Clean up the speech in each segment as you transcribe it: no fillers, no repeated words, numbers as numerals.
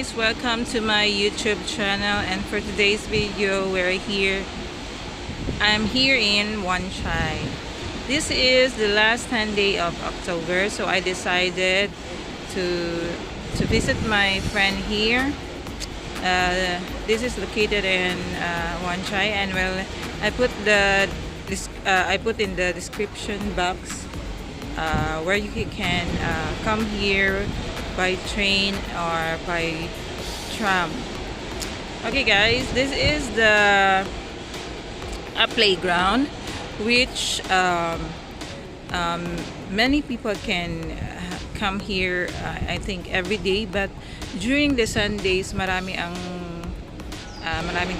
guys, welcome to my YouTube channel, and for today's video I'm here in Wan Chai. This is the last 10 day of October, so I decided to visit my friend here. This is located in Wan Chai, and well, I put in the description box where you can come here by train or by tram. Okay guys, this is the playground which many people can come here, I think every day, but during the Sundays maraming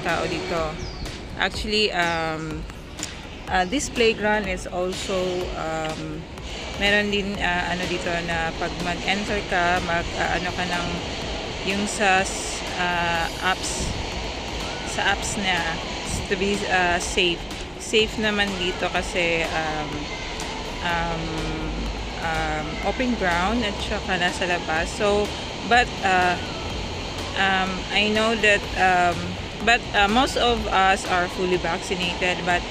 tao dito. Actually, this playground is also meron din ano dito na pag mag-enter ka, ano ka ng yung sa apps na to be safe naman dito kasi open ground at saka nasa labas. So but I know that most of us are fully vaccinated, but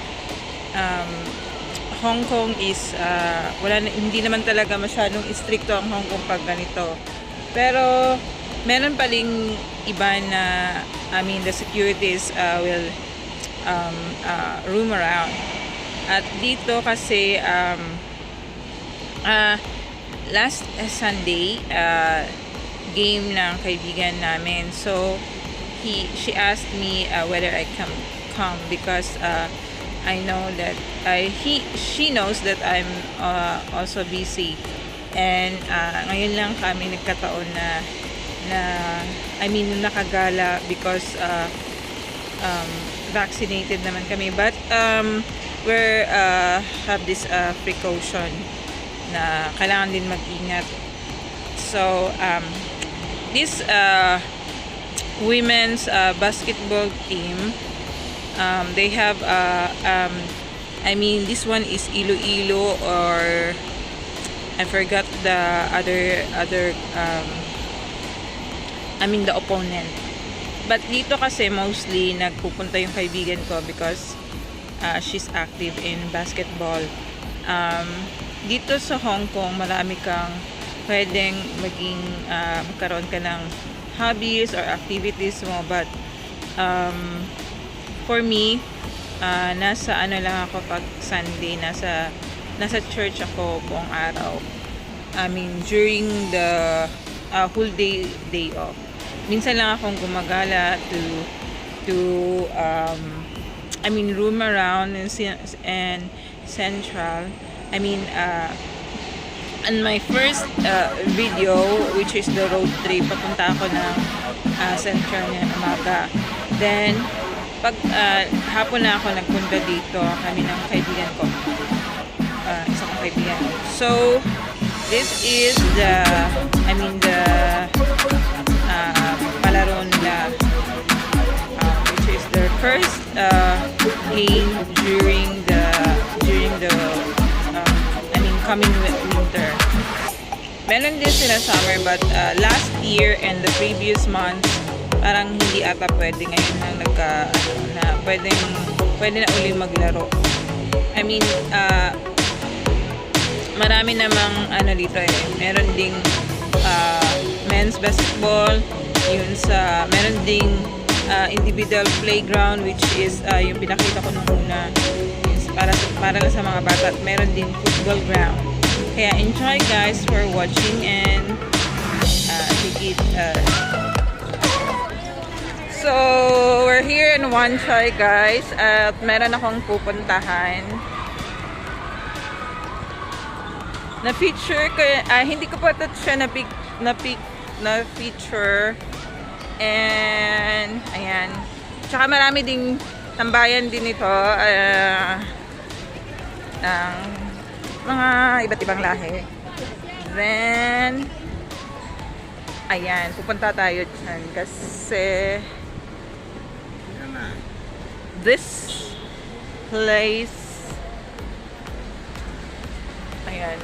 Hong Kong is hindi naman talaga masyadong istrikto ang Hong Kong pag ganito. Pero meron pa ring iba na the securities will roam around. At dito kasi last Sunday game ng kaibigan namin. So she asked me whether I come because I know that she knows that I'm also busy, and ngayon lang kami nagkataon na nakagala because vaccinated naman kami, but we're have this precaution na kailangan din mag-ingat. So this women's basketball team, they have this one is Iloilo, or I forgot the other the opponent. But dito kasi mostly nagpupunta yung kaibigan ko because she's active in basketball. Dito sa Hong Kong marami kang pwedeng magkaroon ka ng hobbies or activities mo, but for me, nasa lang ako pag Sunday, nasa church ako buong araw. During the whole day off. Minsan lang akong gumagala to roam around and Central. On my first video, which is the road trip, papunta ako ng Central na umaga. Then pag hapon na ako nagpunta dito, kami ng kaibigan ko, isa kong kaibigan. So this is the palaro nila, which is their first game during the coming winter. Meron din sila summer, but last year and the previous months parang hindi ata pwede. Ngayon na pwede na uling maglaro. Marami namang dito meron ding men's basketball, meron ding individual playground, which is yung pinakita ko nung una, para lang sa mga bata, at meron din football ground. Kaya enjoy guys for watching, and take it. So we're here in Wan Chai guys, at meron akong pupuntahan na feature ko. Hindi ko pa siya na feature, and ayan, tsaka marami ding tambayan din ito ng mga iba't ibang lahi. Then ayan, pupunta tayo dyan kasi this place, ayan,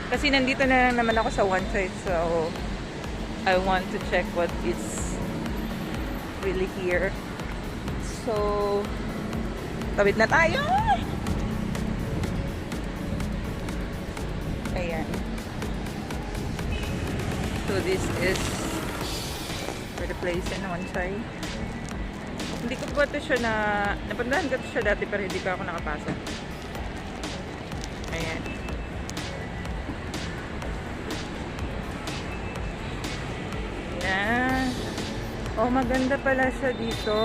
Kasi nandito na lang naman ako sa Wan Chai. So, I want to check what is really here. So, tawid na tayo! Ayan. So, this is for the place in Wanshay. Hindi ko pa ito siya napuntahan ko ito siya dati pero hindi pa ako nakapasa. Ayan. Ayan. Oh, maganda pala siya dito.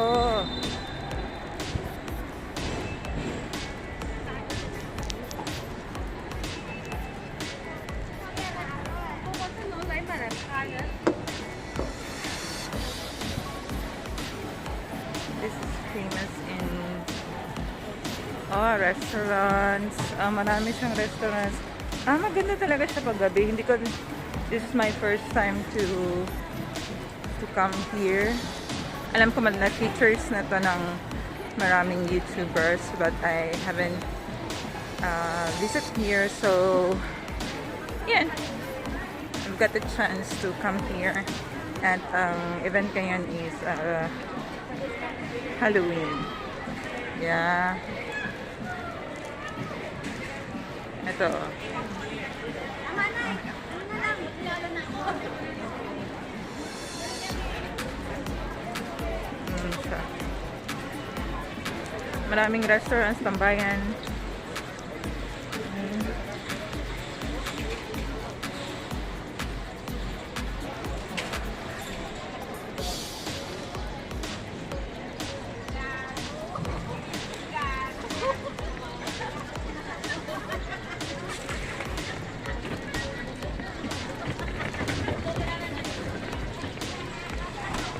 This is famous in restaurants. Marami siyang restaurants. Maganda talaga siya pag gabi. Hindi ko, this is my first time to come here. Alam ko na features na to ng maraming YouTubers but I haven't visit here, so yeah, I've got the chance to come here. At event ngayon is Halloween. Yeah. Ito. Siya. Maraming restaurants, tambayan.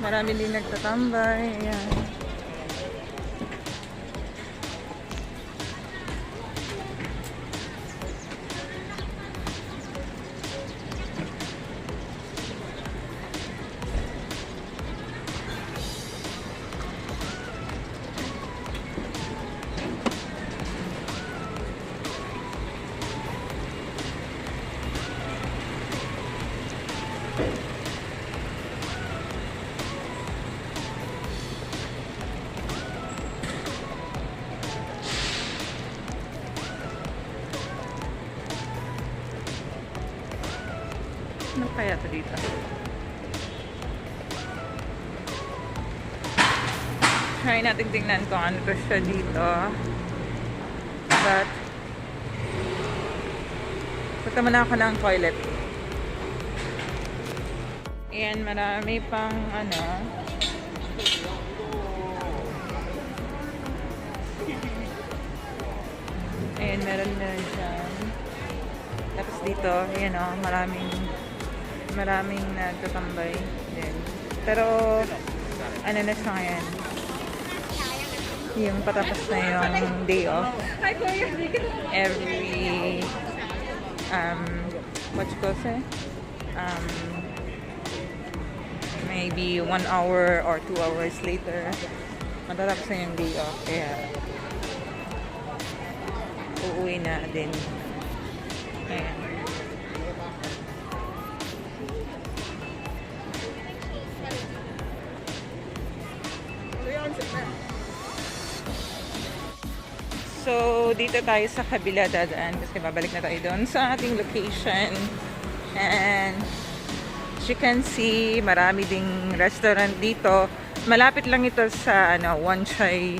Marami din nagtatambay. Ayan. Ano kaya ito dito? Try natin tingnan kung ano to siya dito. But punta muna ako ng toilet. Ayan, marami pang ano. Ayan, meron na dyan. Tapos dito, ayan o, maraming nagtatambay din. Pero, ano na siya ngayon? Yung patapos na yung day off. Every, what you call say? Maybe 1 hour or 2 hours later, matatapos na yung day off. Kaya, uuwi na din. Ayan. So, dito tayo sa kabila dadaan kasi babalik na tayo doon sa ating location. And as you can see, marami ding restaurant dito. Malapit lang ito sa Wanshay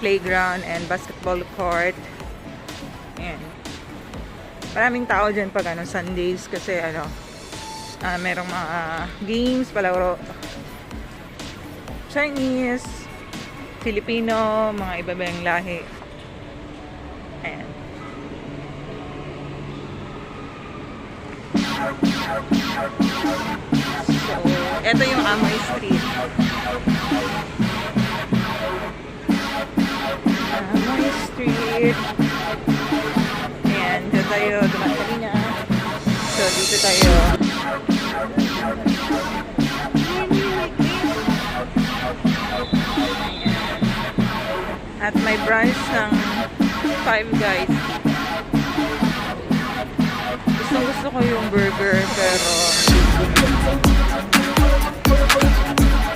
Playground and Basketball Court. Ayan. Maraming tao dyan pag Sundays kasi merong mga games, palaro. Chinese, Filipino, mga iba-ibang lahi. Ayan. So, eto yung Amoy Street. Amoy Street. Ayan, dito tayo dumaan kanina. So, dito tayo. At may branch ng Five Guys. Gusto Gustong gusto ko yung burger, pero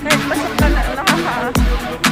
kahit pasok ka na,